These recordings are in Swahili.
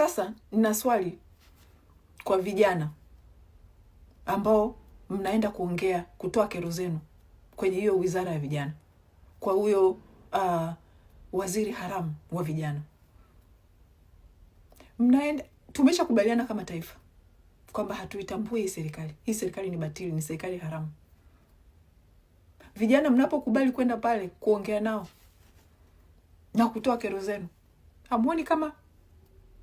Sasa nina swali kwa vijana ambao mnaenda kuongea, kutoa kero zenu kwenye hiyo wizara ya vijana, kwa huyo waziri haramu wa vijana. Mnaenda, tumeshakubaliana kama taifa kwamba hatuitambui hii serikali. Hii serikali ni batili, ni serikali haramu. Vijana mnapokubali kwenda pale kuongea nao na kutoa kero zenu, hamuoni kama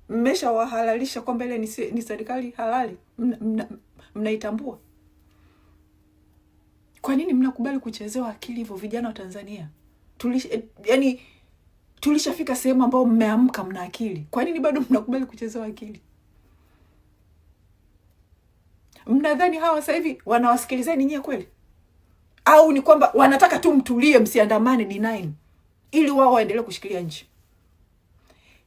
mmeshawahalalisha kwamba ile ni serikali halali? Mnaitambua? Kwa nini mnakubali kuchezewa akili hivyo, vijana wa Tanzania? Tulishafika sehemu ambao mmeamka, mna akili. Kwa nini bado mnakubali kuchezewa akili? Mnadhani hawa sasa hivi wanawasikilizeni nyie kweli? Au ni kwamba wanataka tu mtulie, msiandamane D9 ili wao waendelee kushikilia nchi?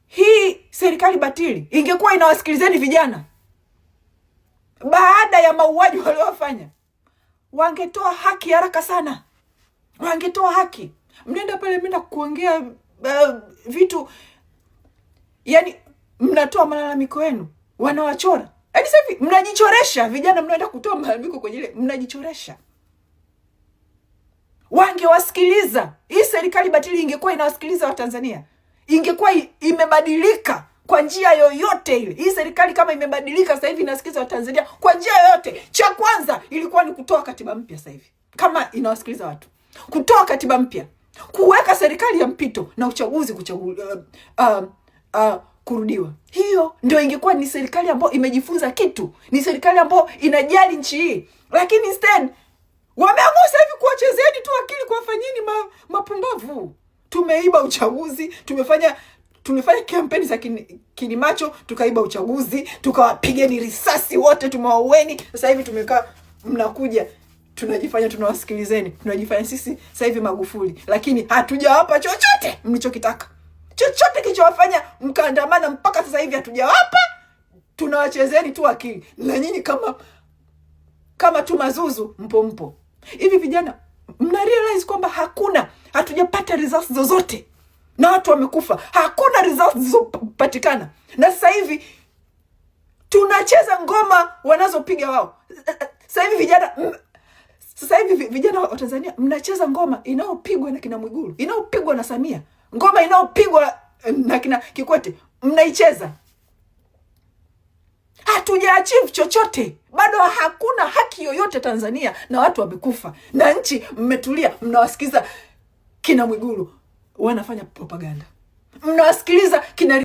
Hii serikali batili ingekuwa inawasikilizeni vijana baada ya mauaji waliofanya, wangetoa haki haraka sana. Wangetoa haki. Mnaenda pale, mnaenda kuongea vitu, yani mnatoa malalamiko yenu, wanawachora. Yaani sasa hivi mnajichoresha vijana, mnaenda kutoa malalamiko kwenye ile, mnajichoresha. Wangewasikiliza. Hii serikali batili ingekuwa inawasikiliza Watanzania, ingekuwa imebadilika kwa njia yoyote ile. Hii serikali kama imebadilika sasa hivi inasikiliza Watanzania kwa njia yoyote, cha kwanza ilikuwa ni kutoa katiba mpya. Sasa hivi kama inawasikiliza watu, kutoa katiba mpya, kuweka serikali ya mpito na uchaguzi kurudiwa. Hiyo ndio ingekuwa ni serikali ambayo imejifunza kitu, ni serikali ambayo inajali nchi hii. Lakini instead wameamua sasa hivi kuwachezeni tu akili, kuwafanyeni mapumbavu. Tumeiba uchaguzi, tulifanya kampeni za kinimacho, tukaiba uchaguzi, tukawapigeni risasi wote, tumewaueni. Sasa hivi tumekaa, mnakuja tunajifanya tunawasikilizeni, tunajifanya sisi sasa hivi Magufuli, lakini hatujawapa chochote mlichokitaka. Chochote kilichowafanya mkaandamana mpaka sasa hivi hatujawapa. Tunawachezeni tu akili, na nyinyi kama tu mazuzu mpo. Hivi vijana, mna realize kwamba hatujapata results zozote na watu wamekufa? Hakuna results zilizopatikana, na sasa hivi tunacheza ngoma wanazopiga wao. Sasa hivi vijana wa Tanzania mnacheza ngoma inayopigwa na kina Mwigulu, inayopigwa na Samia, ngoma inayopigwa na kina Kikwete, mnaicheza. Hatuja-achieve chochote. Bado hakuna haki yoyote Tanzania, na watu wamekufa na nchi mmetulia. Mnawasikiza kina Mwigulu wanafanya propaganda, mnawasikiliza kina